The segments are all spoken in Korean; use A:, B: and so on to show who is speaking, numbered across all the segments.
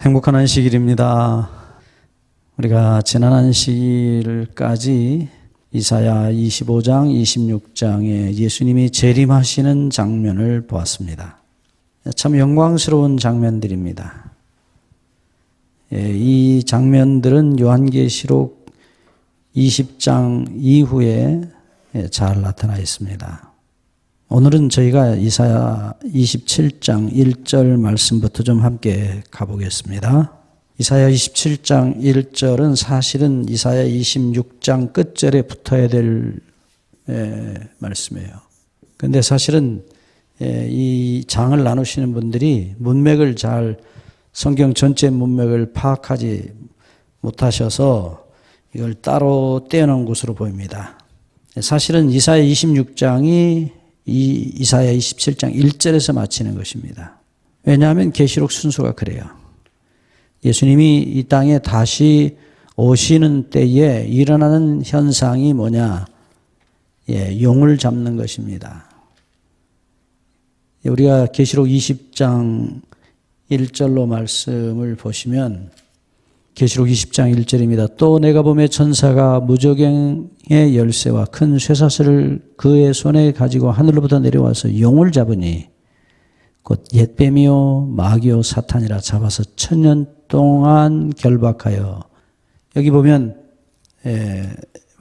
A: 행복한 안식일입니다. 우리가 지난 안식일까지 이사야 25장, 26장에 예수님이 재림하시는 장면을 보았습니다. 참 영광스러운 장면들입니다. 이 장면들은 요한계시록 20장 이후에 잘 나타나 있습니다. 오늘은 저희가 이사야 27장 1절 말씀부터 좀 함께 가보겠습니다. 이사야 27장 1절은 사실은 이사야 26장 끝절에 붙어야 될 말씀이에요. 그런데 사실은 이 장을 나누시는 분들이 문맥을 잘 성경 전체 문맥을 파악하지 못하셔서 이걸 따로 떼어놓은 것으로 보입니다. 사실은 이사야 26장이 이사야 27장 1절에서 마치는 것입니다. 왜냐하면 계시록 순서가 그래요. 예수님이 이 땅에 다시 오시는 때에 일어나는 현상이 뭐냐? 용을 잡는 것입니다. 우리가 계시록 20장 1절로 말씀을 보시면 계시록 20장 1절입니다. 또 내가 보매 천사가 무저갱의 열쇠와 큰 쇠사슬을 그의 손에 가지고 하늘로부터 내려와서 용을 잡으니 곧 옛뱀이요 마귀요 사탄이라 잡아서 1000년 동안 결박하여. 여기 보면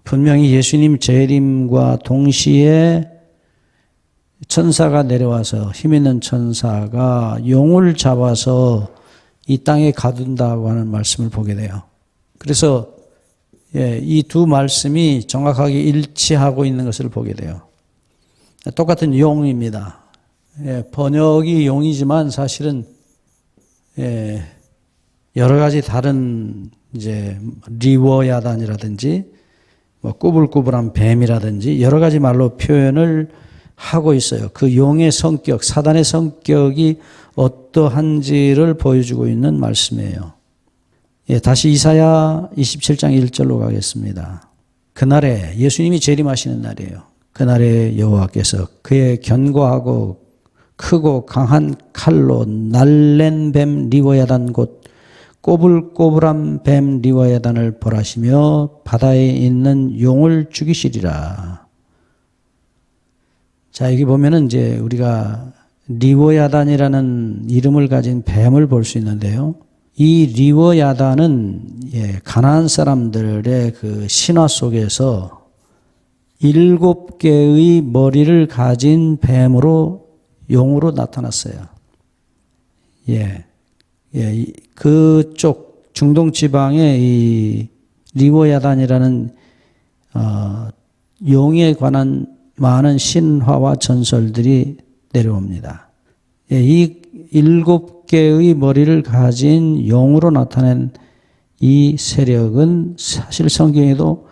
A: 분명히 예수님 재림과 동시에 천사가 내려와서 힘 있는 천사가 용을 잡아서 이 땅에 가둔다고 하는 말씀을 보게 돼요. 그래서 이 두 말씀이 정확하게 일치하고 있는 것을 보게 돼요. 똑같은 용입니다. 번역이 용이지만 사실은 여러 가지 다른 이제 리워야단이라든지 뭐 꾸불꾸불한 뱀이라든지 여러 가지 말로 표현을 하고 있어요. 그 용의 성격, 사단의 성격이 어떠한지를 보여주고 있는 말씀이에요. 다시 이사야 27장 1절로 가겠습니다. 그날에 예수님이 재림하시는 날이에요. 그날에 여호와께서 그의 견고하고 크고 강한 칼로 날랜 뱀 리워야단 곧 꼬불꼬불한 뱀 리워야단을 벌하시며 바다에 있는 용을 죽이시리라. 자, 여기 보면은 이제 우리가 리워야단이라는 이름을 가진 뱀을 볼 수 있는데요. 이 리워야단은 가나안 사람들의 그 신화 속에서 7개의 머리를 가진 뱀으로 용으로 나타났어요. 그쪽 중동 지방에 이 리워야단이라는 용에 관한 많은 신화와 전설들이 내려옵니다. 이 7개의 머리를 가진 용으로 나타낸 이 세력은 사실 성경에도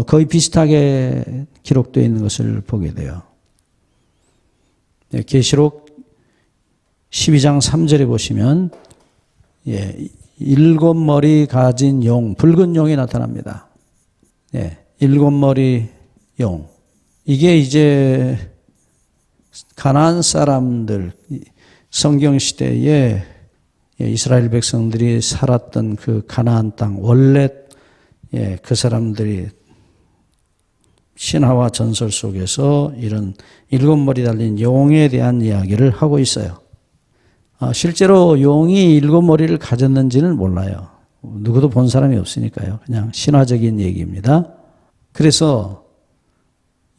A: 거의 비슷하게 기록되어 있는 것을 보게 돼요. 계시록 12장 3절에 보시면 7머리 가진 용, 붉은 용이 나타납니다. 7머리 용. 이게 이제 가나안 사람들, 성경 시대에 이스라엘 백성들이 살았던 그 가나안 땅, 원래 그 사람들이 신화와 전설 속에서 이런 7머리 달린 용에 대한 이야기를 하고 있어요. 실제로 용이 7머리를 가졌는지는 몰라요. 누구도 본 사람이 없으니까요. 그냥 신화적인 얘기입니다. 그래서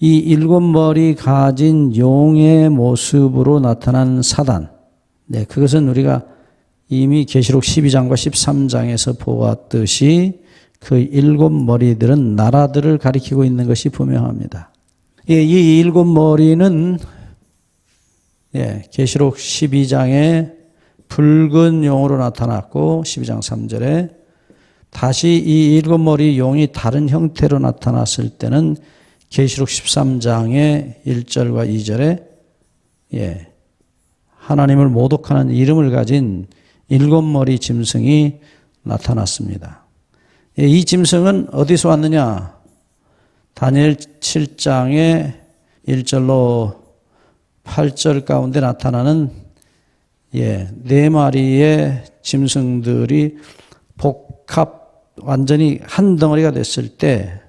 A: 이 7머리 가진 용의 모습으로 나타난 사단. 그것은 우리가 이미 계시록 12장과 13장에서 보았듯이 그 7머리들은 나라들을 가리키고 있는 것이 분명합니다. 이 7머리는 계시록 12장에 붉은 용으로 나타났고 12장 3절에 다시 이 7머리 용이 다른 형태로 나타났을 때는 계시록 13장의 1절과 2절에 하나님을 모독하는 이름을 가진 7머리 짐승이 나타났습니다. 이 짐승은 어디서 왔느냐? 다니엘 7장의 1절로 8절 가운데 나타나는 네 마리의 짐승들이 복합 완전히 한 덩어리가 됐을 때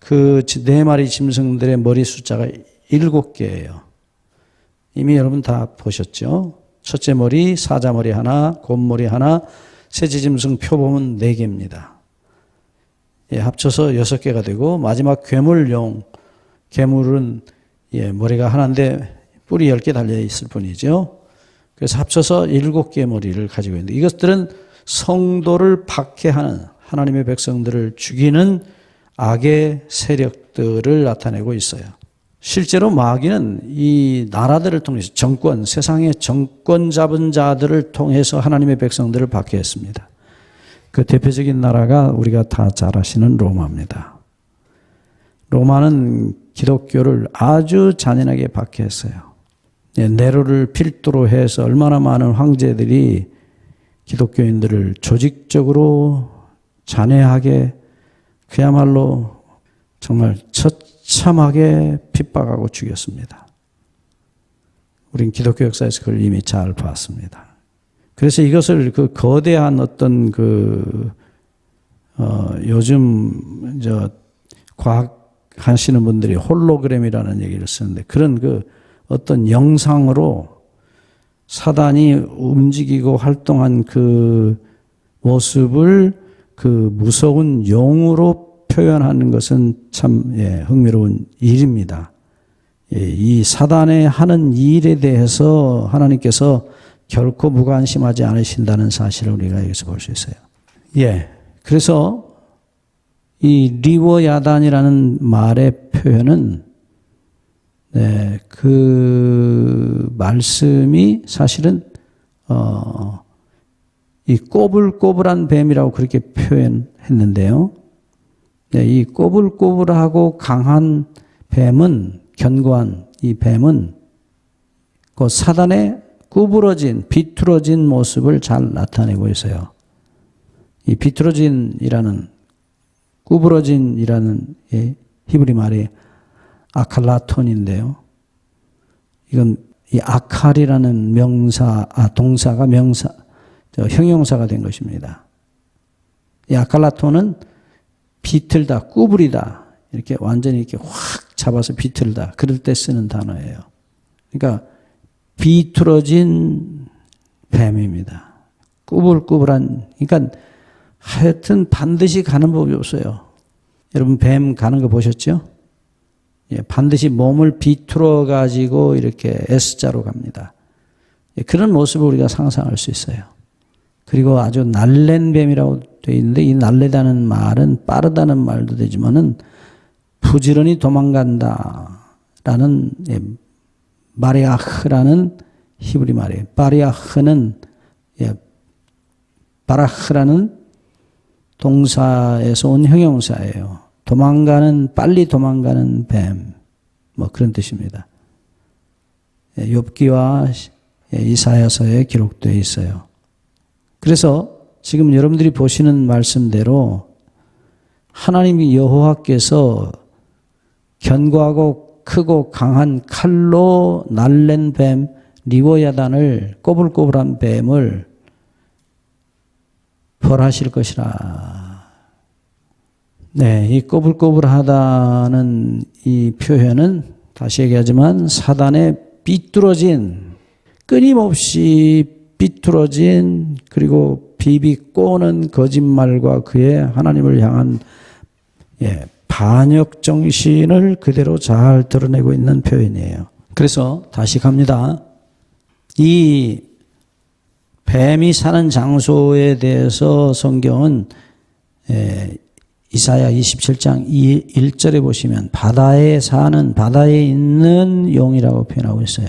A: 그 4마리 짐승들의 머리 숫자가 7개예요. 이미 여러분 다 보셨죠? 첫째 머리, 사자머리 하나, 곰머리 하나, 셋째 짐승 표범은 4개입니다. 예, 합쳐서 6개가 되고 마지막 괴물은 머리가 하나인데 뿔이 10개 달려 있을 뿐이죠. 그래서 합쳐서 7개의 머리를 가지고 있는데 이것들은 성도를 박해하는 하나님의 백성들을 죽이는 악의 세력들을 나타내고 있어요. 실제로 마귀는 이 나라들을 통해서 세상의 정권 잡은 자들을 통해서 하나님의 백성들을 박해했습니다. 그 대표적인 나라가 우리가 다 잘 아시는 로마입니다. 로마는 기독교를 아주 잔인하게 박해했어요. 네로를 필두로 해서 얼마나 많은 황제들이 기독교인들을 조직적으로 잔해하게 그야말로 정말 처참하게 핍박하고 죽였습니다. 우린 기독교 역사에서 그걸 이미 잘 봤습니다. 그래서 이것을 그 거대한 어떤 요즘 과학 하시는 분들이 홀로그램이라는 얘기를 쓰는데 그런 어떤 영상으로 사단이 움직이고 활동한 그 모습을 그 무서운 용으로 표현하는 것은 참 흥미로운 일입니다. 이 사단의 하는 일에 대해서 하나님께서 결코 무관심하지 않으신다는 사실을 우리가 여기서 볼 수 있어요. 그래서 이 리워야단이라는 말의 표현은 그 말씀이 사실은 이 꼬불꼬불한 뱀이라고 그렇게 표현했는데요. 이 꼬불꼬불하고 강한 뱀은 견고한 이 뱀은 그 사단의 구부러진 비뚤어진 모습을 잘 나타내고 있어요. 이 구부러진이라는 히브리 말이 아칼라톤인데요. 이건 이 아칼이라는 동사가 형용사가 된 것입니다. 이 아칼라톤은 비틀다, 구부리다, 이렇게 완전히 이렇게 확 잡아서 비틀다, 그럴 때 쓰는 단어예요. 그러니까 비틀어진 뱀입니다. 꾸불꾸불한, 그러니까 하여튼 반드시 가는 법이 없어요. 여러분 뱀 가는 거 보셨죠? 반드시 몸을 비틀어 가지고 이렇게 S자로 갑니다. 그런 모습을 우리가 상상할 수 있어요. 그리고 아주 날랜 뱀이라고 되어 있는데 이 날래다는 말은 빠르다는 말도 되지만은 부지런히 도망간다라는 마리아흐라는 히브리 말이에요. 바라흐라는 동사에서 온 형용사예요. 빨리 도망가는 뱀, 그런 뜻입니다. 욥기와 이사야서에 기록되어 있어요. 그래서 지금 여러분들이 보시는 말씀대로 하나님이 여호와께서 견고하고 크고 강한 칼로 날랜 뱀, 리워야단을 꼬불꼬불한 뱀을 벌하실 것이라. 이 꼬불꼬불하다는 이 표현은 다시 얘기하지만 사단의 끊임없이 삐뚤어진 그리고 비비꼬는 거짓말과 그의 하나님을 향한 반역 정신을 그대로 잘 드러내고 있는 표현이에요. 그래서 다시 갑니다. 이 뱀이 사는 장소에 대해서 성경은 이사야 27장 1절에 보시면 바다에 있는 용이라고 표현하고 있어요.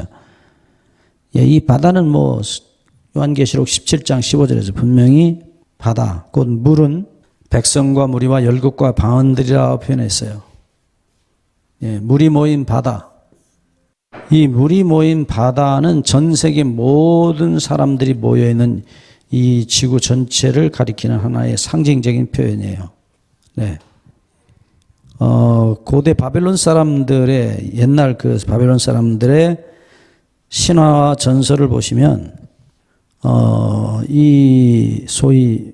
A: 이 바다는 요한계시록 17장 15절에서 분명히 바다, 곧 물은 백성과 무리와 열국과 방언들이라고 표현했어요. 물이 모인 바다. 이 물이 모인 바다는 전 세계 모든 사람들이 모여있는 이 지구 전체를 가리키는 하나의 상징적인 표현이에요. 고대 바벨론 사람들의, 옛날 그 바벨론 사람들의 신화와 전설을 보시면 이 소위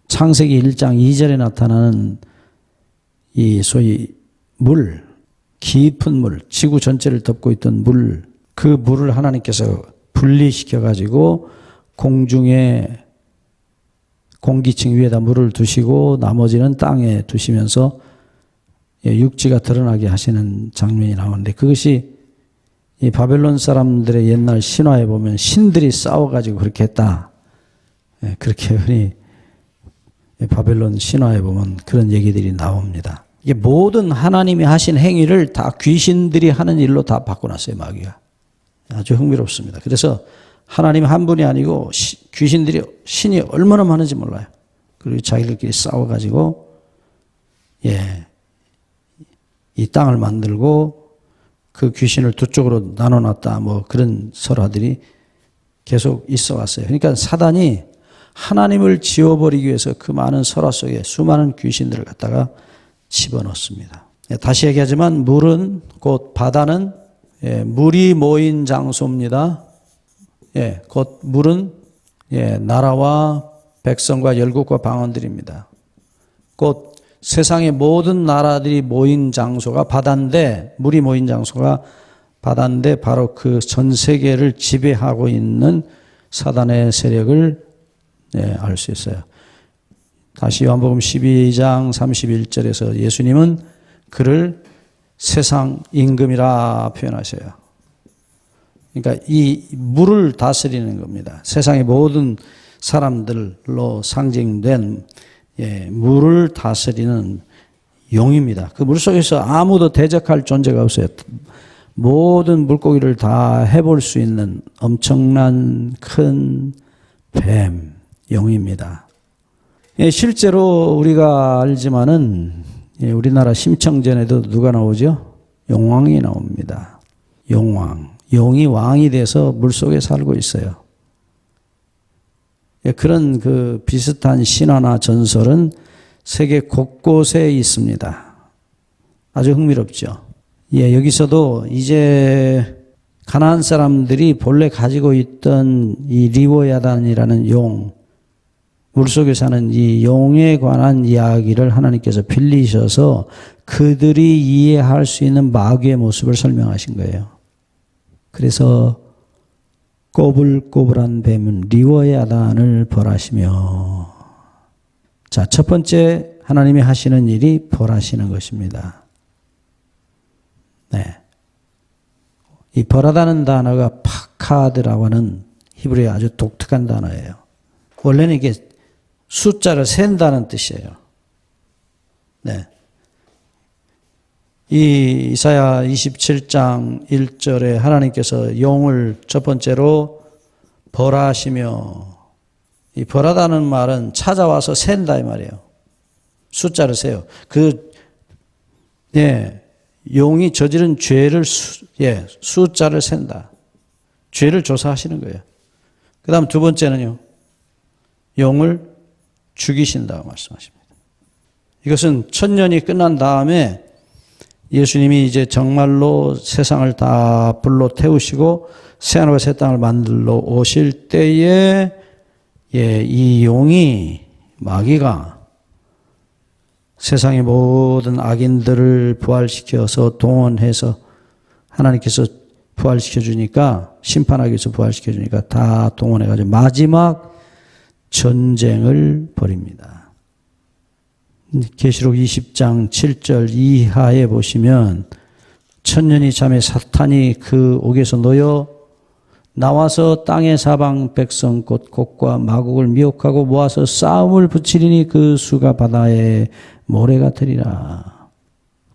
A: 창세기 1장 2절에 나타나는 이 소위 물, 깊은 물, 지구 전체를 덮고 있던 물, 그 물을 하나님께서 분리시켜가지고 공중에 공기층 위에다 물을 두시고 나머지는 땅에 두시면서 육지가 드러나게 하시는 장면이 나오는데, 그것이 이 바벨론 사람들의 옛날 신화에 보면 신들이 싸워가지고 그렇게 했다. 그렇게 흔히 바벨론 신화에 보면 그런 얘기들이 나옵니다. 이게 모든 하나님이 하신 행위를 다 귀신들이 하는 일로 다 바꿔놨어요, 마귀가. 아주 흥미롭습니다. 그래서 하나님 한 분이 아니고 귀신들이, 신이 얼마나 많은지 몰라요. 그리고 자기들끼리 싸워가지고 이 땅을 만들고 그 귀신을 두 쪽으로 나눠놨다, 뭐 그런 설화들이 계속 있어 왔어요. 그러니까 사단이 하나님을 지워버리기 위해서 그 많은 설화 속에 수많은 귀신들을 갖다가 집어넣습니다. 다시 얘기하지만 물은, 곧 바다는 물이 모인 장소입니다. 곧 물은 나라와 백성과 열국과 방언들입니다. 곧 세상의 모든 나라들이 모인 장소가 바다인데, 물이 모인 장소가 바다인데, 바로 그 전 세계를 지배하고 있는 사단의 세력을 알 수 있어요. 다시 요한복음 12장 31절에서 예수님은 그를 세상 임금이라 표현하셔요. 그러니까 이 물을 다스리는 겁니다. 세상의 모든 사람들로 상징된 물을 다스리는 용입니다. 그 물속에서 아무도 대적할 존재가 없어요. 모든 물고기를 다 해볼 수 있는 엄청난 큰 뱀, 용입니다. 실제로 우리가 알지만은 우리나라 심청전에도 누가 나오죠? 용왕이 나옵니다. 용왕. 용이 왕이 돼서 물속에 살고 있어요. 그런 그 비슷한 신화나 전설은 세계 곳곳에 있습니다. 아주 흥미롭죠. 여기서도 이제 가나안 사람들이 본래 가지고 있던 이 리워야단이라는 용, 물속에 사는 이 용에 관한 이야기를 하나님께서 빌리셔서 그들이 이해할 수 있는 마귀의 모습을 설명하신 거예요. 그래서 꼬불꼬불한 뱀은 리워야단을 벌하시며, 자, 첫 번째 하나님이 하시는 일이 벌하시는 것입니다. 이 벌하다는 단어가 파카드라고 하는 히브리어의 아주 독특한 단어예요. 원래는 이게 숫자를 센다는 뜻이에요. 이 이사야 27장 1절에 하나님께서 용을 첫 번째로 벌하시며, 이 벌하다는 말은 찾아와서 센다 이 말이에요. 숫자를 세요. 용이 저지른 죄를 숫자를 센다. 죄를 조사하시는 거예요. 그 다음 두 번째는요, 용을 죽이신다고 말씀하십니다. 이것은 천년이 끝난 다음에 예수님이 이제 정말로 세상을 다 불로 태우시고 새하늘과 새 땅을 만들러 오실 때에 이 용이, 마귀가 세상의 모든 악인들을 부활시켜서 동원해서 하나님께서 부활시켜 주니까, 심판하기 위해서 부활시켜 주니까 다 동원해가지고 마지막 전쟁을 벌입니다. 계시록 20장 7절 이하에 보시면 천년이 잠에 사탄이 그 옥에서 놓여 나와서 땅의 사방 백성 곧 곡과 마곡을 미혹하고 모아서 싸움을 붙이리니 그 수가 바다의 모래가 되리라.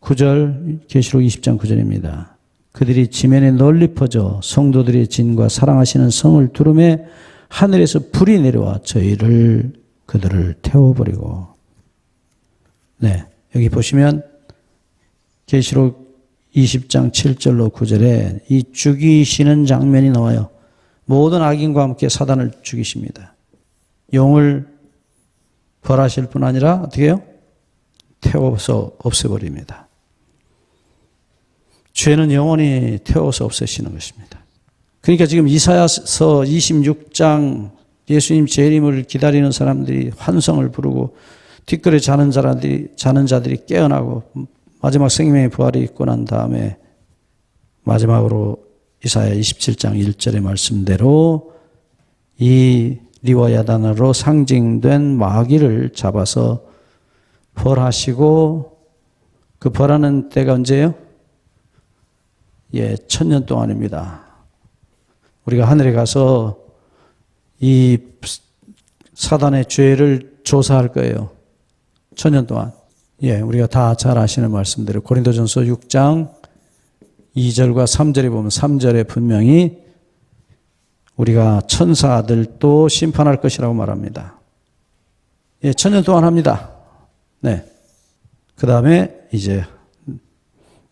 A: 9절, 계시록 20장 9절입니다. 그들이 지면에 널리 퍼져 성도들의 진과 사랑하시는 성을 두름에 하늘에서 불이 내려와 그들을 태워버리고. 여기 보시면 계시록 20장 7절로 9절에 이 죽이시는 장면이 나와요. 모든 악인과 함께 사단을 죽이십니다. 용을 벌하실 뿐 아니라 어떻게 해요? 태워서 없애버립니다. 죄는 영원히 태워서 없애시는 것입니다. 그러니까 지금 이사야서 26장 예수님 재림을 기다리는 사람들이 환성을 부르고 뒷뜰에 자는 자들이 깨어나고 마지막 생명의 부활이 있고 난 다음에 마지막으로 이사야 27장 1절의 말씀대로 이 리와야단으로 상징된 마귀를 잡아서 벌하시고, 그 벌하는 때가 언제예요? 1000년 동안입니다. 우리가 하늘에 가서 이 사단의 죄를 조사할 거예요. 1000년 동안. 우리가 다 잘 아시는 말씀대로 고린도전서 6장 2절과 3절에 보면 3절에 분명히 우리가 천사들도 심판할 것이라고 말합니다. 1000년 동안 합니다. 네. 그 다음에 이제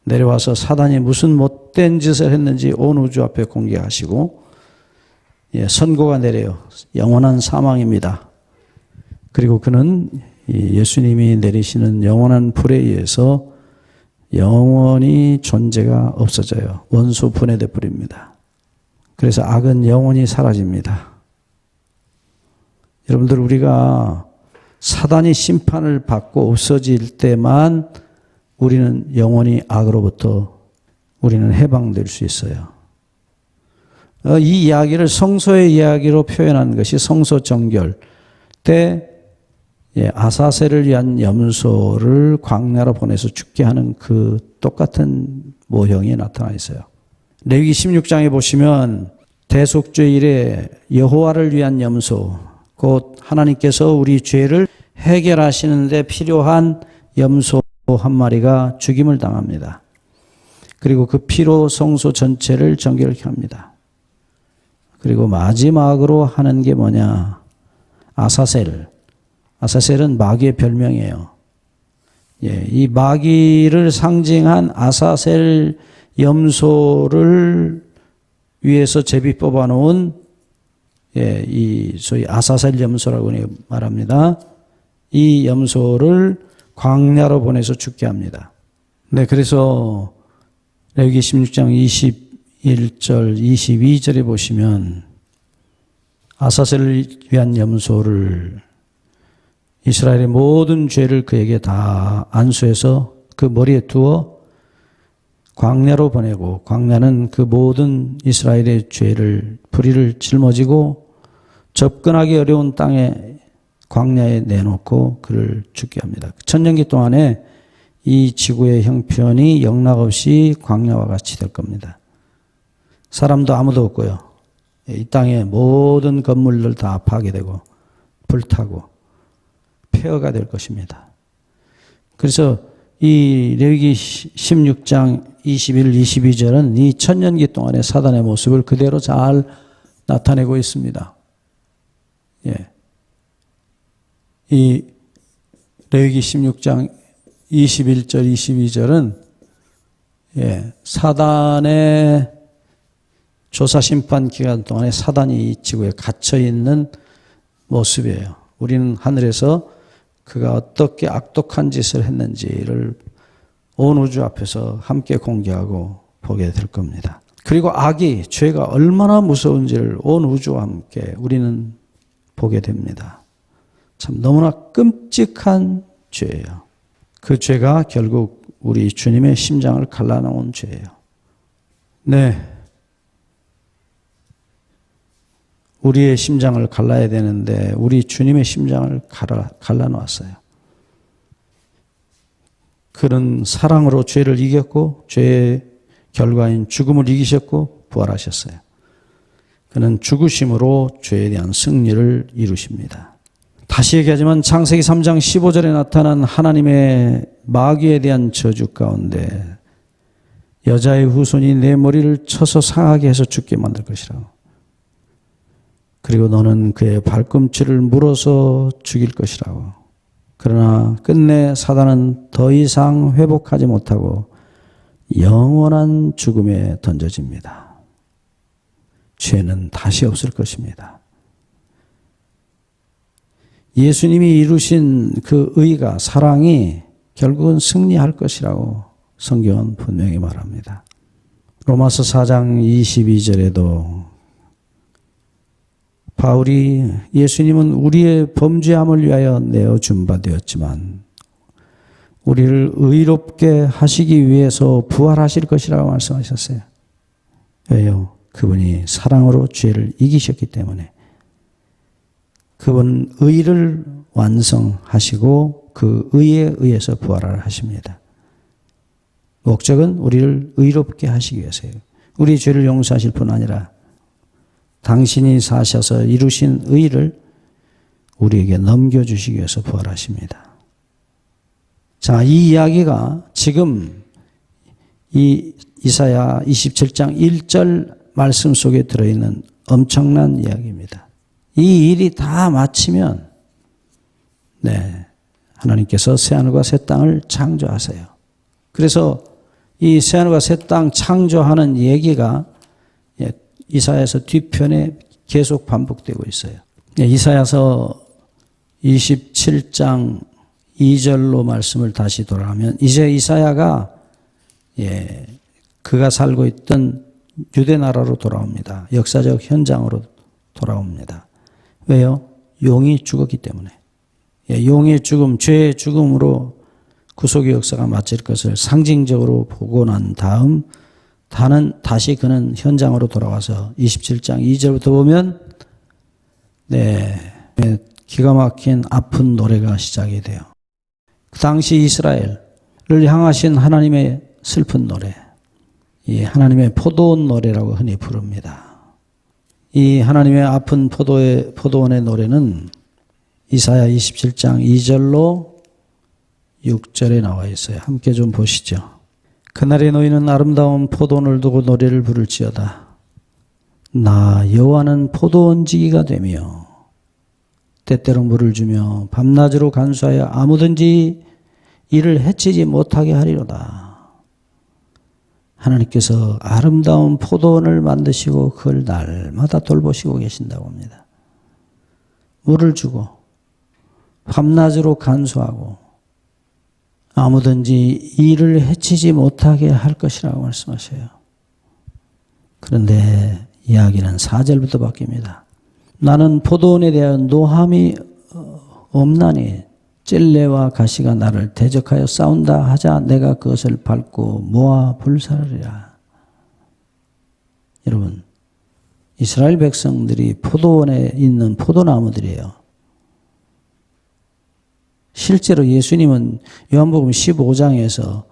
A: 내려와서 사단이 무슨 못된 짓을 했는지 온 우주 앞에 공개하시고, 선고가 내려요. 영원한 사망입니다. 그리고 그는 예수님이 내리시는 영원한 불에 의해서 영원히 존재가 없어져요. 원수 분해돼 버립니다. 그래서 악은 영원히 사라집니다. 여러분들, 우리가 사단이 심판을 받고 없어질 때만 우리는 영원히 악으로부터 우리는 해방될 수 있어요. 이 이야기를 성소의 이야기로 표현한 것이 성소 정결 때 아사셀을 위한 염소를 광야로 보내서 죽게 하는 그 똑같은 모형이 나타나 있어요. 레위기 16장에 보시면 대속죄일에 여호와를 위한 염소, 곧 하나님께서 우리 죄를 해결하시는 데 필요한 염소 한 마리가 죽임을 당합니다. 그리고 그 피로 성소 전체를 정결케 합니다. 그리고 마지막으로 하는 게 뭐냐? 아사셀. 아사셀은 마귀의 별명이에요. 이 마귀를 상징한 아사셀 염소를 위에서 제비 뽑아 놓은 이 소위 아사셀 염소라고 말합니다. 이 염소를 광야로 보내서 죽게 합니다. 네, 그래서 레위기 16장 21절, 22절에 보시면 아사셀을 위한 염소를 이스라엘의 모든 죄를 그에게 다 안수해서 그 머리에 두어 광야로 보내고, 광야는 그 모든 이스라엘의 죄를, 불의를 짊어지고 접근하기 어려운 땅에 광야에 내놓고 그를 죽게 합니다. 천년기 동안에 이 지구의 형편이 영락없이 광야와 같이 될 겁니다. 사람도 아무도 없고요. 이 땅의 모든 건물들 다 파괴되고 불타고 폐허가 될 것입니다. 그래서 이 레위기 16장 21, 22절은 이 천년기 동안의 사단의 모습을 그대로 잘 나타내고 있습니다. 이 레위기 16장 21절, 22절은 사단의 조사 심판 기간 동안에 사단이 이 지구에 갇혀 있는 모습이에요. 우리는 하늘에서 그가 어떻게 악독한 짓을 했는지를 온 우주 앞에서 함께 공개하고 보게 될 겁니다. 그리고 악이, 죄가 얼마나 무서운지를 온 우주와 함께 우리는 보게 됩니다. 참 너무나 끔찍한 죄예요. 그 죄가 결국 우리 주님의 심장을 갈라놓은 죄예요. 네. 우리의 심장을 갈라야 되는데 우리 주님의 심장을 갈라놓았어요. 그는 사랑으로 죄를 이겼고 죄의 결과인 죽음을 이기셨고 부활하셨어요. 그는 죽으심으로 죄에 대한 승리를 이루십니다. 다시 얘기하지만 창세기 3장 15절에 나타난 하나님의 마귀에 대한 저주 가운데 여자의 후손이 내 머리를 쳐서 상하게 해서 죽게 만들 것이라고. 그리고 너는 그의 발꿈치를 물어서 죽일 것이라고. 그러나 끝내 사단은 더 이상 회복하지 못하고 영원한 죽음에 던져집니다. 죄는 다시 없을 것입니다. 예수님이 이루신 그 의가, 사랑이 결국은 승리할 것이라고 성경은 분명히 말합니다. 로마서 4장 22절에도 바울이 예수님은 우리의 범죄함을 위하여 내어준 바 되었지만 우리를 의롭게 하시기 위해서 부활하실 것이라고 말씀하셨어요. 왜요? 그분이 사랑으로 죄를 이기셨기 때문에. 그분 의를 완성하시고 그 의에 의해서 부활을 하십니다. 목적은 우리를 의롭게 하시기 위해서예요. 우리 죄를 용서하실 뿐 아니라 당신이 사셔서 이루신 의를 우리에게 넘겨주시기 위해서 부활하십니다. 자, 이 이야기가 지금 이 이사야 27장 1절 말씀 속에 들어있는 엄청난 이야기입니다. 이 일이 다 마치면 하나님께서 새하늘과 새 땅을 창조하세요. 그래서 이 새하늘과 새 땅 창조하는 얘기가 이사야서 뒤편에 계속 반복되고 있어요. 이사야서 27장 2절로 말씀을 다시 돌아가면 이제 이사야가 그가 살고 있던 유대 나라로 돌아옵니다. 역사적 현장으로 돌아옵니다. 왜요? 용이 죽었기 때문에. 용의 죽음, 죄의 죽음으로 구속의 역사가 마칠 것을 상징적으로 보고 난 다음 다시 그는 현장으로 돌아와서 27장 2절부터 보면 기가 막힌 아픈 노래가 시작이 돼요. 그 당시 이스라엘을 향하신 하나님의 슬픈 노래, 이 하나님의 포도원 노래라고 흔히 부릅니다. 이 하나님의 아픈 포도원의 노래는 이사야 27장 2절로 6절에 나와 있어요. 함께 좀 보시죠. 그날에 너희는 아름다운 포도원을 두고 노래를 부를지어다. 나 여호와는 포도원지기가 되며 때때로 물을 주며 밤낮으로 간수하여 아무든지 이를 해치지 못하게 하리로다. 하나님께서 아름다운 포도원을 만드시고 그걸 날마다 돌보시고 계신다고 합니다. 물을 주고 밤낮으로 간수하고 아무든지 이를 해치지 못하게 할 것이라고 말씀하셔요. 그런데 이야기는 4절부터 바뀝니다. 나는 포도원에 대한 노함이 없나니 찔레와 가시가 나를 대적하여 싸운다 하자 내가 그것을 밟고 모아 불사르리라. 여러분, 이스라엘 백성들이 포도원에 있는 포도나무들이에요. 실제로 예수님은 요한복음 15장에서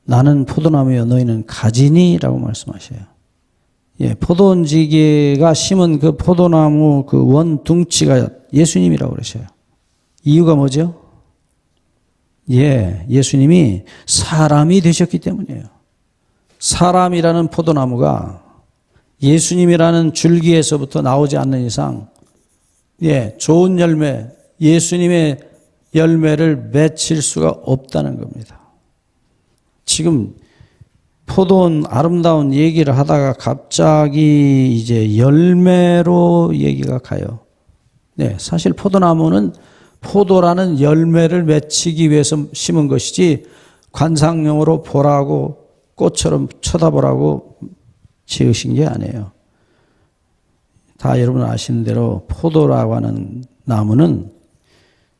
A: 나는 포도나무여 너희는 가지니라고 말씀하셔요. 포도원지기가 심은 그 포도나무 그 원둥치가 예수님이라고 그러셔요. 이유가 뭐죠? 예수님이 사람이 되셨기 때문이에요. 사람이라는 포도나무가 예수님이라는 줄기에서부터 나오지 않는 이상, 좋은 열매, 예수님의 열매를 맺힐 수가 없다는 겁니다. 지금 포도원 아름다운 얘기를 하다가 갑자기 이제 열매로 얘기가 가요. 사실 포도나무는 포도라는 열매를 맺히기 위해서 심은 것이지 관상용으로 보라고 꽃처럼 쳐다보라고 지으신 게 아니에요. 다 여러분 아시는 대로 포도라고 하는 나무는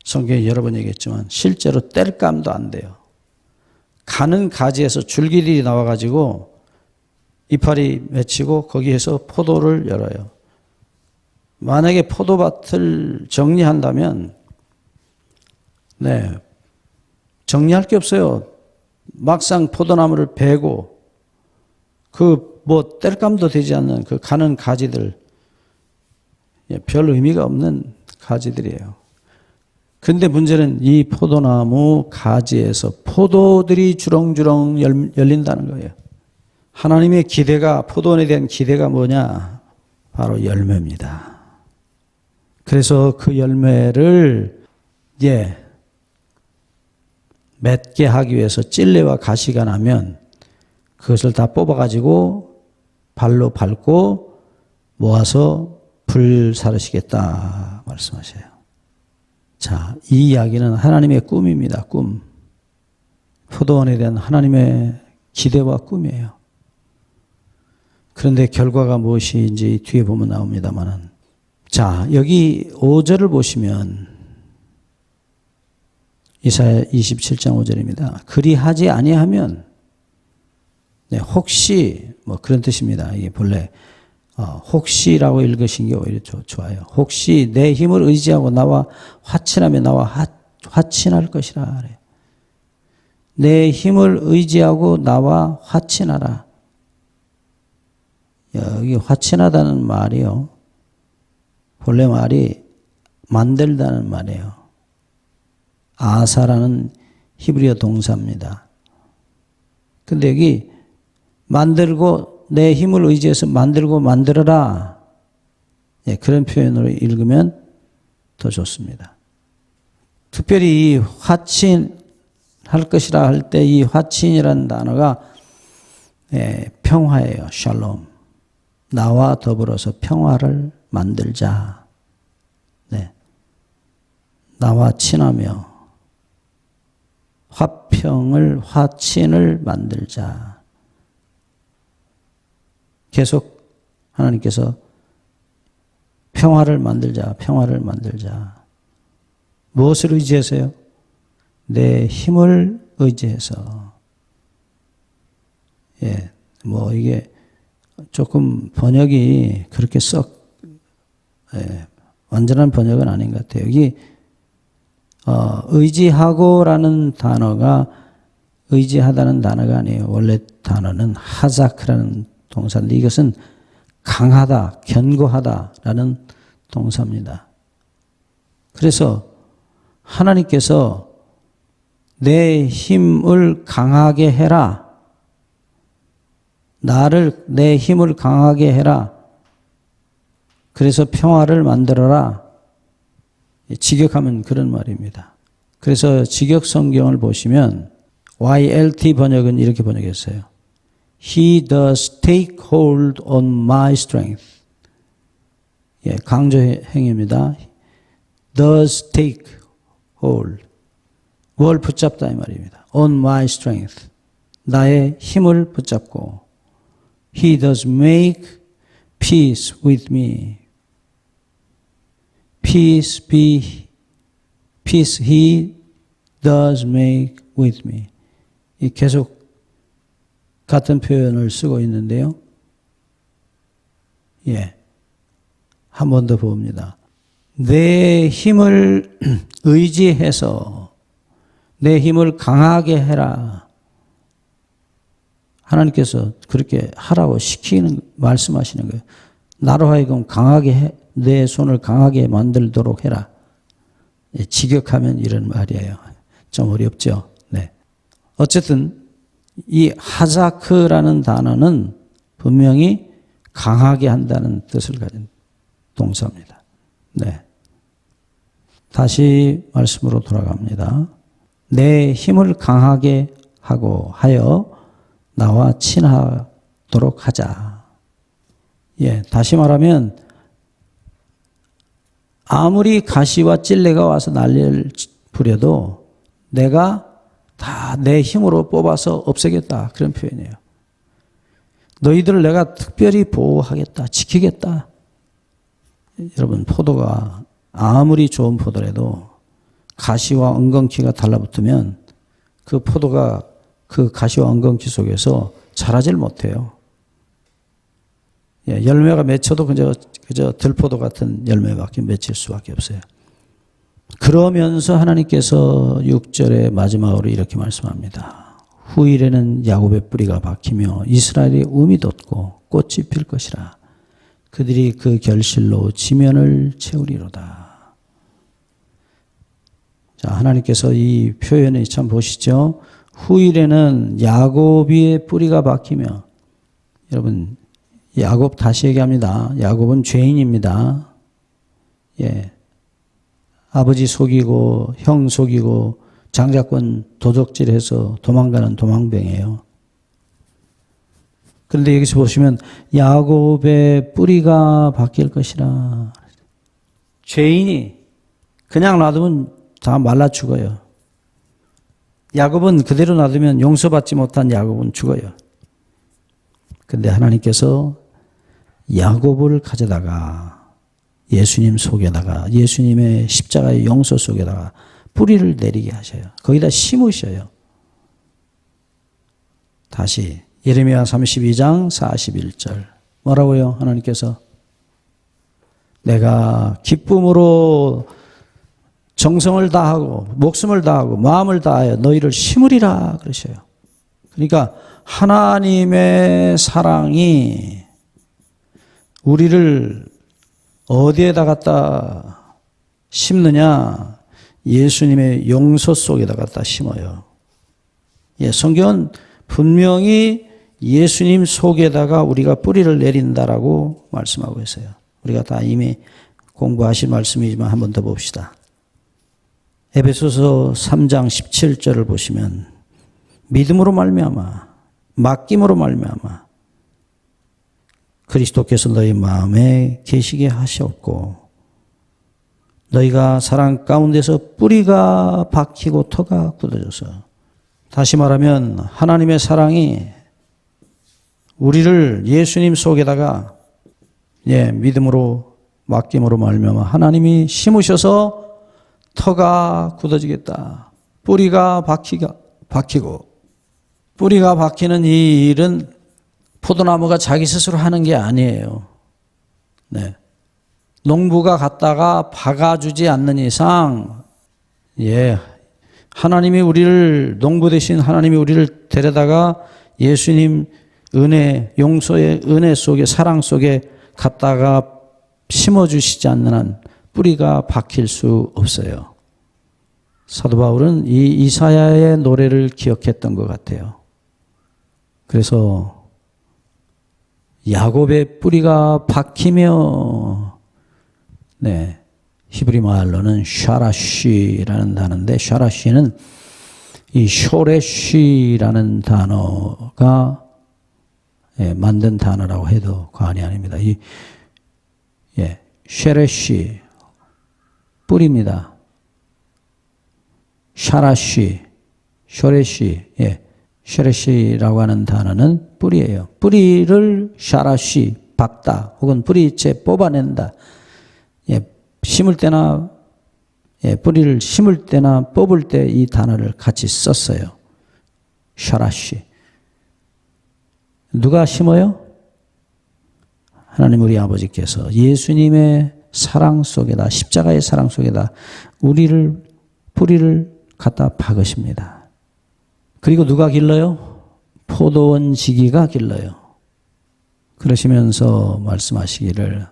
A: 성경에 여러 번 얘기했지만 실제로 뗄감도 안 돼요. 가는 가지에서 줄기들이 나와가지고 이파리 맺히고 거기에서 포도를 열어요. 만약에 포도밭을 정리한다면 정리할 게 없어요. 막상 포도나무를 베고 그 뗄감도 되지 않는 그 가는 가지들, 별 의미가 없는 가지들이에요. 근데 문제는 이 포도나무 가지에서 포도들이 주렁주렁 열린다는 거예요. 하나님의 기대가, 포도원에 대한 기대가 뭐냐? 바로 열매입니다. 그래서 그 열매를 맺게 하기 위해서 찔레와 가시가 나면 그것을 다 뽑아가지고 발로 밟고 모아서 불사르시겠다 말씀하셔요. 자, 이 이야기는 하나님의 꿈입니다. 꿈. 포도원에 대한 하나님의 기대와 꿈이에요. 그런데 결과가 무엇인지 뒤에 보면 나옵니다만은 자, 여기 5절을 보시면 이사야 27장 5절입니다. 그리하지 아니하면, 네, 혹시 뭐 그런 뜻입니다. 이게 본래 혹시라고 읽으신 게 오히려 좋아요. 혹시 내 힘을 의지하고 나와 화친하며 나와 화친할 것이라 그래요. 내 힘을 의지하고 나와 화친하라. 여기 화친하다는 말이요, 본래 말이 만들다는 말이에요. 아사라는 히브리어 동사입니다. 근데 여기 만들고, 내 힘을 의지해서 만들고 만들어라. 예, 그런 표현으로 읽으면 더 좋습니다. 특별히 이 화친할 것이라 할 때 이 화친이라는 단어가 평화예요. 샬롬. 나와 더불어서 평화를 만들자. 네. 나와 친하며 화친을 만들자. 계속 하나님께서 평화를 만들자, 평화를 만들자. 무엇을 의지해서요? 내 힘을 의지해서. 예, 뭐 이게 조금 번역이 그렇게 완전한 번역은 아닌 것 같아요. 여기 의지하고라는 단어가 의지하다는 단어가 아니에요. 원래 단어는 하자크라는 동사인데 이것은 강하다, 견고하다라는 동사입니다. 그래서 하나님께서 내 힘을 강하게 해라. 내 힘을 강하게 해라. 그래서 평화를 만들어라. 직역하면 그런 말입니다. 그래서 직역 성경을 보시면 YLT 번역은 이렇게 번역했어요. He does take hold on my strength. 예, 강조 행위입니다. Does take hold. 뭘 붙잡다 이 말입니다. On my strength. 나의 힘을 붙잡고. He does make peace with me. Peace he does make with me. 이 계속 같은 표현을 쓰고 있는데요. 예. 한 번 더 봅니다. 내 힘을 의지해서 내 힘을 강하게 해라. 하나님께서 그렇게 하라고 말씀하시는 거예요. 나로 하여금 강하게 내 손을 강하게 만들도록 해라. 예, 직역하면 이런 말이에요. 좀 어렵죠? 네. 어쨌든 이 하자크라는 단어는 분명히 강하게 한다는 뜻을 가진 동사입니다. 네. 다시 말씀으로 돌아갑니다. 내 힘을 강하게 하여 나와 친하도록 하자. 예, 다시 말하면 아무리 가시와 찔레가 와서 난리를 부려도 내가 다 내 힘으로 뽑아서 없애겠다. 그런 표현이에요. 너희들을 내가 특별히 보호하겠다. 지키겠다. 여러분, 포도가 아무리 좋은 포도라도 가시와 엉겅퀴가 달라붙으면 그 포도가 그 가시와 엉겅퀴 속에서 자라질 못해요. 예, 열매가 맺혀도 그저 들포도 같은 열매밖에 맺힐 수밖에 없어요. 그러면서 하나님께서 6절의 마지막으로 이렇게 말씀합니다. 후일에는 야곱의 뿌리가 박히며 이스라엘의 움이 돋고 꽃이 필 것이라. 그들이 그 결실로 지면을 채우리로다. 자, 하나님께서 이 표현을 참 보시죠. 후일에는 야곱의 뿌리가 박히며, 여러분, 야곱 다시 얘기합니다. 야곱은 죄인입니다. 예. 아버지 속이고 형 속이고 장자권 도적질해서 도망가는 도망뱅이에요. 그런데 여기서 보시면 야곱의 뿌리가 바뀔 것이라. 죄인이 그냥 놔두면 다 말라 죽어요. 야곱은 그대로 놔두면 용서받지 못한 야곱은 죽어요. 그런데 하나님께서 야곱을 가져다가 예수님 속에다가, 예수님의 십자가의 용서 속에다가 뿌리를 내리게 하셔요. 거기다 심으셔요. 다시 예레미야 32장 41절 뭐라고요? 하나님께서 내가 기쁨으로 정성을 다하고 목숨을 다하고 마음을 다하여 너희를 심으리라 그러셔요. 그러니까 하나님의 사랑이 우리를 어디에다 갖다 심느냐? 예수님의 용서 속에다 갖다 심어요. 예, 성경은 분명히 예수님 속에다가 우리가 뿌리를 내린다라고 말씀하고 있어요. 우리가 다 이미 공부하신 말씀이지만 한 번 더 봅시다. 에베소서 3장 17절을 보시면 믿음으로 말미암아 맡김으로 말미암아 그리스도께서 너희 마음에 계시게 하셨고 너희가 사랑 가운데서 뿌리가 박히고 터가 굳어져서 다시 말하면 하나님의 사랑이 우리를 예수님 속에다가 믿음으로 맡김으로 말미암아 하나님이 심으셔서 터가 굳어지겠다. 뿌리가 박히고 뿌리가 박히는 이 일은 포도나무가 자기 스스로 하는 게 아니에요. 네. 농부가 갔다가 박아주지 않는 이상, 하나님이 우리를, 농부 대신 하나님이 우리를 데려다가 예수님 은혜, 용서의 은혜 속에, 사랑 속에 갔다가 심어주시지 않는 한 뿌리가 박힐 수 없어요. 사도 바울은 이 이사야의 노래를 기억했던 것 같아요. 그래서 야곱의 뿌리가 박히며, 히브리 말로는 샤라쉬라는 단어인데, 샤라쉬는 이 쇼레쉬라는 단어가 만든 단어라고 해도 과언이 아닙니다. 이 쉐레쉬 뿌리입니다. 샤라쉬, 쇼레쉬, 쉐레쉬라고 하는 단어는 뿌리예요. 뿌리를 샤라쉬, 박다, 혹은 뿌리째 뽑아낸다. 심을 때나, 뿌리를 심을 때나 뽑을 때 이 단어를 같이 썼어요. 샤라쉬. 누가 심어요? 하나님 우리 아버지께서 예수님의 사랑 속에다, 십자가의 사랑 속에다 뿌리를 갖다 박으십니다. 그리고 누가 길러요? 포도원 지기가 길러요. 그러시면서 말씀하시기를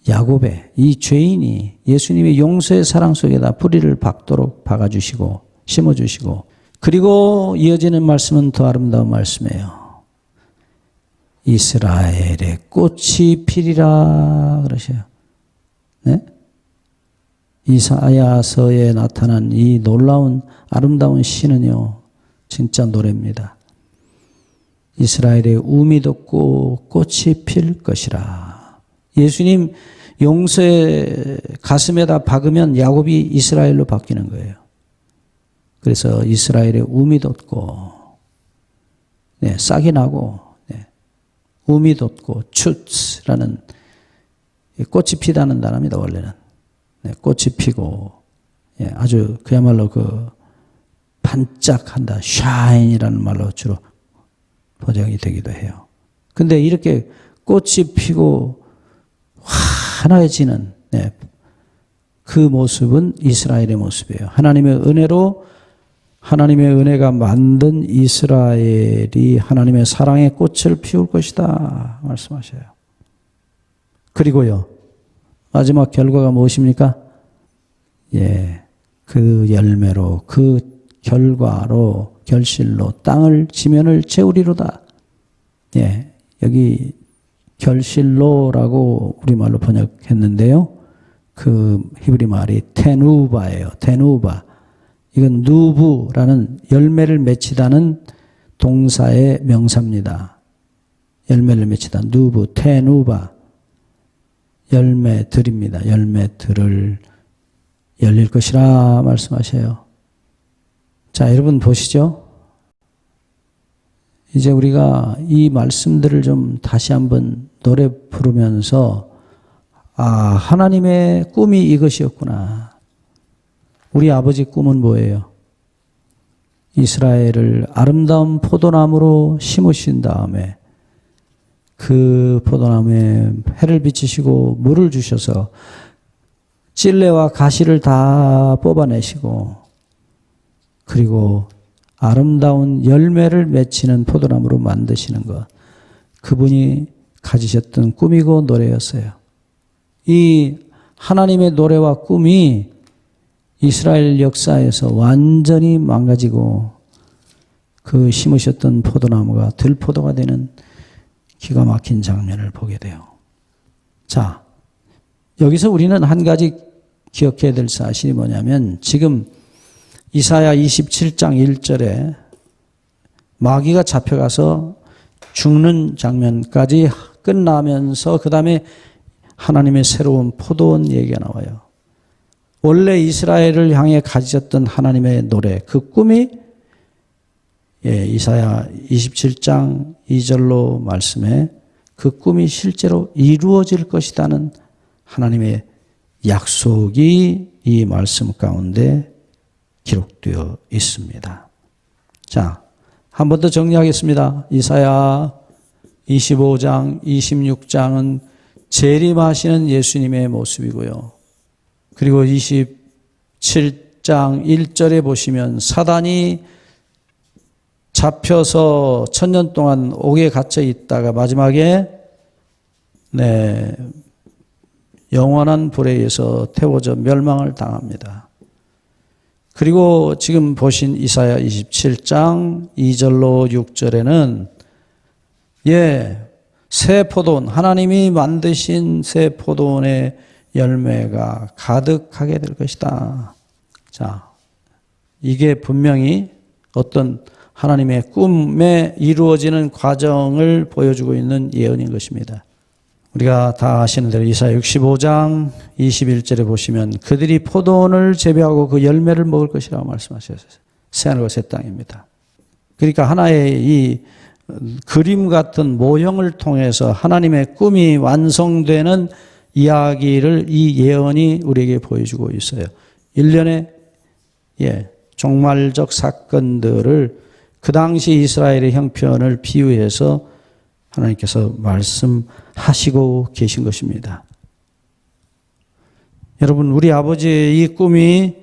A: 야곱의 이 죄인이 예수님의 용서의 사랑 속에다 뿌리를 박도록 박아주시고 심어주시고, 그리고 이어지는 말씀은 더 아름다운 말씀이에요. 이스라엘의 꽃이 피리라 그러셔요. 네? 이사야서에 나타난 이 놀라운 아름다운 시는요, 진짜 노래입니다. 이스라엘의 움이 돋고 꽃이 필 것이라. 예수님 용서의 가슴에다 박으면 야곱이 이스라엘로 바뀌는 거예요. 그래서 이스라엘의 움이 돋고, 싹이 나고, 움이 돋고, 춥스라는 꽃이 피다는 단어입니다, 원래는. 꽃이 피고, 아주 그야말로 반짝한다, 샤인이라는 말로 주로 번역이 되기도 해요. 근데 이렇게 꽃이 피고 환해지는 그 모습은 이스라엘의 모습이에요. 하나님의 은혜로, 하나님의 은혜가 만든 이스라엘이 하나님의 사랑의 꽃을 피울 것이다 말씀하셔요. 그리고요, 마지막 결과가 무엇입니까? 그 열매로, 그 결과로, 결실로 땅을 지면을 채우리로다. 여기 결실로라고 우리말로 번역했는데요. 그 히브리 말이 테누바예요. 테누바. 이건 누부라는 열매를 맺히다는 동사의 명사입니다. 열매를 맺히다. 누부, 테누바. 열매들입니다. 열매들을 열릴 것이라 말씀하셔요. 자, 여러분 보시죠. 이제 우리가 이 말씀들을 좀 다시 한번 노래 부르면서 하나님의 꿈이 이것이었구나. 우리 아버지 꿈은 뭐예요? 이스라엘을 아름다운 포도나무로 심으신 다음에 그 포도나무에 해를 비치시고 물을 주셔서 찔레와 가시를 다 뽑아내시고 그리고 아름다운 열매를 맺히는 포도나무로 만드시는 것. 그분이 가지셨던 꿈이고 노래였어요. 이 하나님의 노래와 꿈이 이스라엘 역사에서 완전히 망가지고 그 심으셨던 포도나무가 들포도가 되는 기가 막힌 장면을 보게 돼요. 자, 여기서 우리는 한 가지 기억해야 될 사실이 뭐냐면 지금 이사야 27장 1절에 마귀가 잡혀가서 죽는 장면까지 끝나면서 그 다음에 하나님의 새로운 포도원 얘기가 나와요. 원래 이스라엘을 향해 가지셨던 하나님의 노래, 그 꿈이 이사야 27장 2절로 말씀에 그 꿈이 실제로 이루어질 것이라는 하나님의 약속이 이 말씀 가운데 기록되어 있습니다. 자, 한 번 더 정리하겠습니다. 이사야 25장, 26장은 재림하시는 예수님의 모습이고요. 그리고 27장 1절에 보시면 사단이 잡혀서 1000년 동안 옥에 갇혀 있다가 마지막에 영원한 불에 의해서 태워져 멸망을 당합니다. 그리고 지금 보신 이사야 27장 2절로 6절에는 새 포도원, 하나님이 만드신 새 포도원의 열매가 가득하게 될 것이다. 자, 이게 분명히 어떤 하나님의 꿈에 이루어지는 과정을 보여주고 있는 예언인 것입니다. 우리가 다 아시는 대로 이사야 65장 21절에 보시면 그들이 포도원을 재배하고 그 열매를 먹을 것이라고 말씀하셨어요. 새하늘과 새 땅입니다. 그러니까 하나의 이 그림 같은 모형을 통해서 하나님의 꿈이 완성되는 이야기를 이 예언이 우리에게 보여주고 있어요. 일련의 종말적 사건들을 그 당시 이스라엘의 형편을 비유해서 하나님께서 말씀하시고 계신 것입니다. 여러분, 우리 아버지의 이 꿈이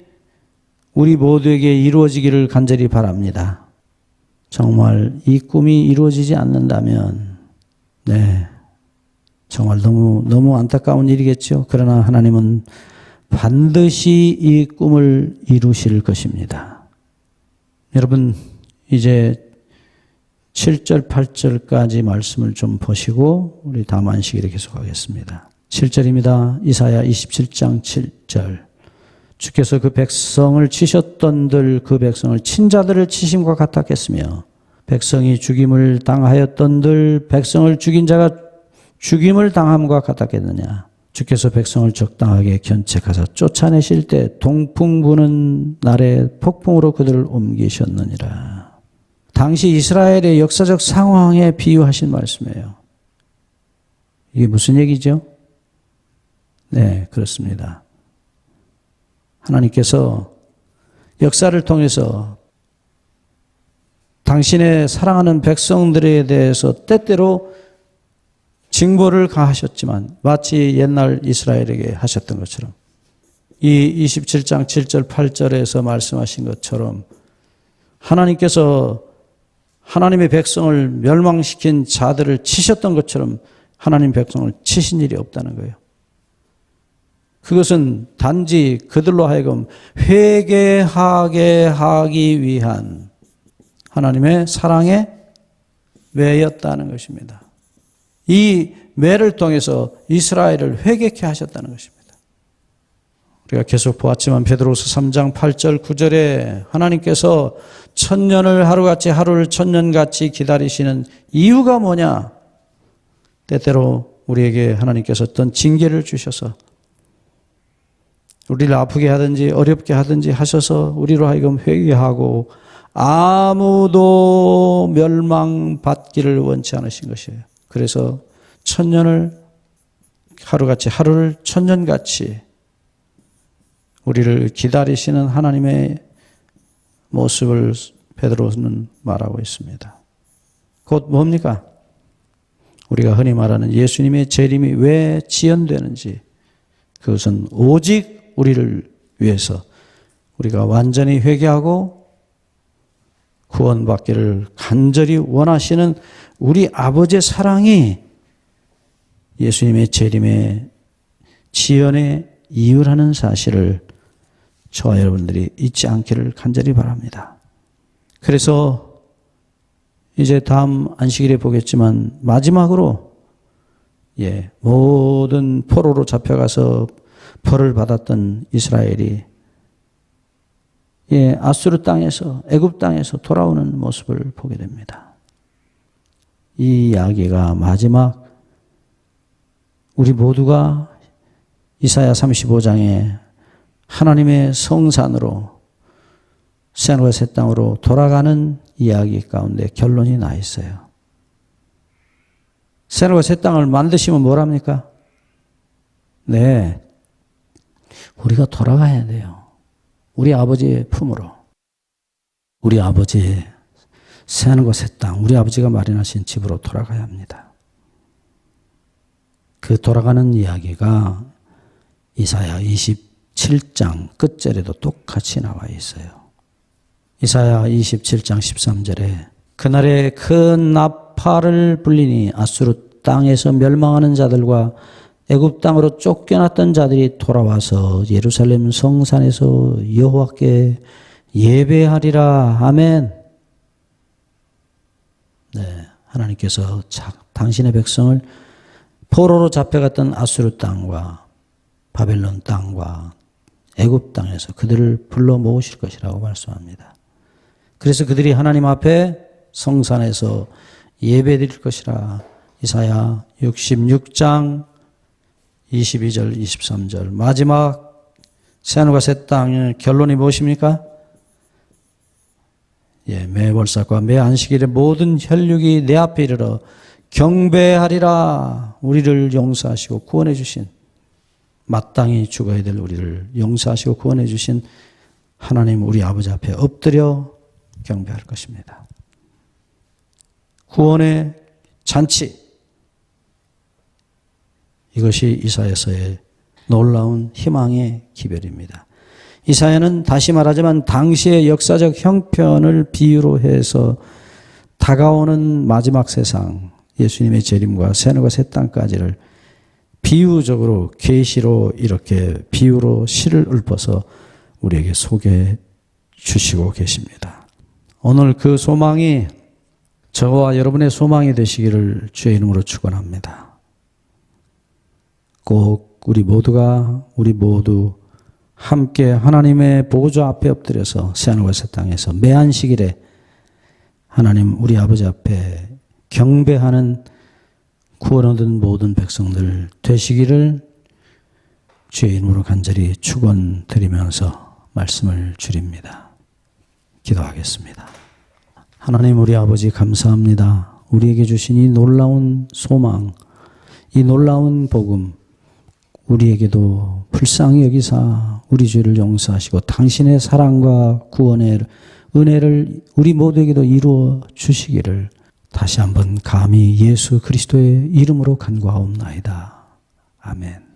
A: 우리 모두에게 이루어지기를 간절히 바랍니다. 정말 이 꿈이 이루어지지 않는다면 정말 너무 안타까운 일이겠죠. 그러나 하나님은 반드시 이 꿈을 이루실 것입니다. 여러분, 이제 7절, 8절까지 말씀을 좀 보시고 우리 다음 안식일에 계속하겠습니다. 7절입니다. 이사야 27장 7절. 주께서 그 백성을 치셨던들 그 백성을 친자들을 치심과 같았겠으며 백성이 죽임을 당하였던들 백성을 죽인 자가 죽임을 당함과 같았겠느냐. 주께서 백성을 적당하게 견책하사 쫓아내실 때 동풍 부는 날에 폭풍으로 그들을 옮기셨느니라. 당시 이스라엘의 역사적 상황에 비유하신 말씀이에요. 이게 무슨 얘기죠? 네, 그렇습니다. 하나님께서 역사를 통해서 당신의 사랑하는 백성들에 대해서 때때로 징벌을 가하셨지만 마치 옛날 이스라엘에게 하셨던 것처럼 이 27장 7절 8절에서 말씀하신 것처럼 하나님께서 하나님의 백성을 멸망시킨 자들을 치셨던 것처럼 하나님 백성을 치신 일이 없다는 거예요. 그것은 단지 그들로 하여금 회개하게 하기 위한 하나님의 사랑의 매였다는 것입니다. 이 매를 통해서 이스라엘을 회개케 하셨다는 것입니다. 우리가 계속 보았지만 베드로서 3장 8절 9절에 하나님께서 천년을 하루같이 하루를 천년같이 기다리시는 이유가 뭐냐? 때때로 우리에게 하나님께서 어떤 징계를 주셔서 우리를 아프게 하든지 어렵게 하든지 하셔서 우리로 하여금 회개하고 아무도 멸망받기를 원치 않으신 것이에요. 그래서 천년을 하루같이 하루를 천년같이 우리를 기다리시는 하나님의 모습을 베드로는 말하고 있습니다. 곧 뭡니까? 우리가 흔히 말하는 예수님의 재림이 왜 지연되는지, 그것은 오직 우리를 위해서 우리가 완전히 회개하고 구원받기를 간절히 원하시는 우리 아버지의 사랑이 예수님의 재림의 지연의 이유라는 사실을 저와 여러분들이 잊지 않기를 간절히 바랍니다. 그래서 이제 다음 안식일에 보겠지만 마지막으로 모든 포로로 잡혀가서 벌을 받았던 이스라엘이 아수르 땅에서, 애굽 땅에서 돌아오는 모습을 보게 됩니다. 이 이야기가 마지막 우리 모두가 이사야 35장에 하나님의 성산으로 새하늘과 새 땅으로 돌아가는 이야기 가운데 결론이 나 있어요. 새하늘과 새 땅을 만드시면 뭘 합니까? 네, 우리가 돌아가야 돼요. 우리 아버지의 품으로. 우리 아버지의 새하늘과 새 땅, 우리 아버지가 마련하신 집으로 돌아가야 합니다. 그 돌아가는 이야기가 이사야 27장 끝절에도 똑같이 나와 있어요. 이사야 27장 13절에 그날에 큰 나팔을 불리니 아수르 땅에서 멸망하는 자들과 애굽 땅으로 쫓겨났던 자들이 돌아와서 예루살렘 성산에서 여호와께 예배하리라. 아멘. 네, 하나님께서 당신의 백성을 포로로 잡혀갔던 아수르 땅과 바벨론 땅과 애굽 땅에서 그들을 불러 모으실 것이라고 말씀합니다. 그래서 그들이 하나님 앞에 성산에서 예배드릴 것이라. 이사야 66장 22절 23절 마지막 새하늘과 새 땅의 결론이 무엇입니까? 매 월삭과 매 안식일에 모든 혈육이 내 앞에 이르러 경배하리라. 우리를 용서하시고 구원해 주신, 마땅히 죽어야 될 우리를 용서하시고 구원해 주신 하나님 우리 아버지 앞에 엎드려 경배할 것입니다. 구원의 잔치, 이것이 이사야서의 놀라운 희망의 기별입니다. 이사야는 다시 말하자면 당시의 역사적 형편을 비유로 해서 다가오는 마지막 세상, 예수님의 재림과 새하늘과 새 땅까지를 비유적으로 계시로 이렇게 비유로 시를 읊어서 우리에게 소개해 주시고 계십니다. 오늘 그 소망이 저와 여러분의 소망이 되시기를 주의 이름으로 축원합니다. 꼭 우리 모두 함께 하나님의 보좌 앞에 엎드려서 새하늘과 새 땅에서 매 안식일에 하나님 우리 아버지 앞에 경배하는 구원 얻은 모든 백성들 되시기를 주의 이름으로 간절히 축원드리면서 말씀을 드립니다. 기도하겠습니다. 하나님 우리 아버지 감사합니다. 우리에게 주신 이 놀라운 소망, 이 놀라운 복음, 우리에게도 불쌍히 여기사 우리 죄를 용서하시고 당신의 사랑과 구원의 은혜를 우리 모두에게도 이루어 주시기를 다시 한번 감히 예수 그리스도의 이름으로 간구하옵나이다. 아멘.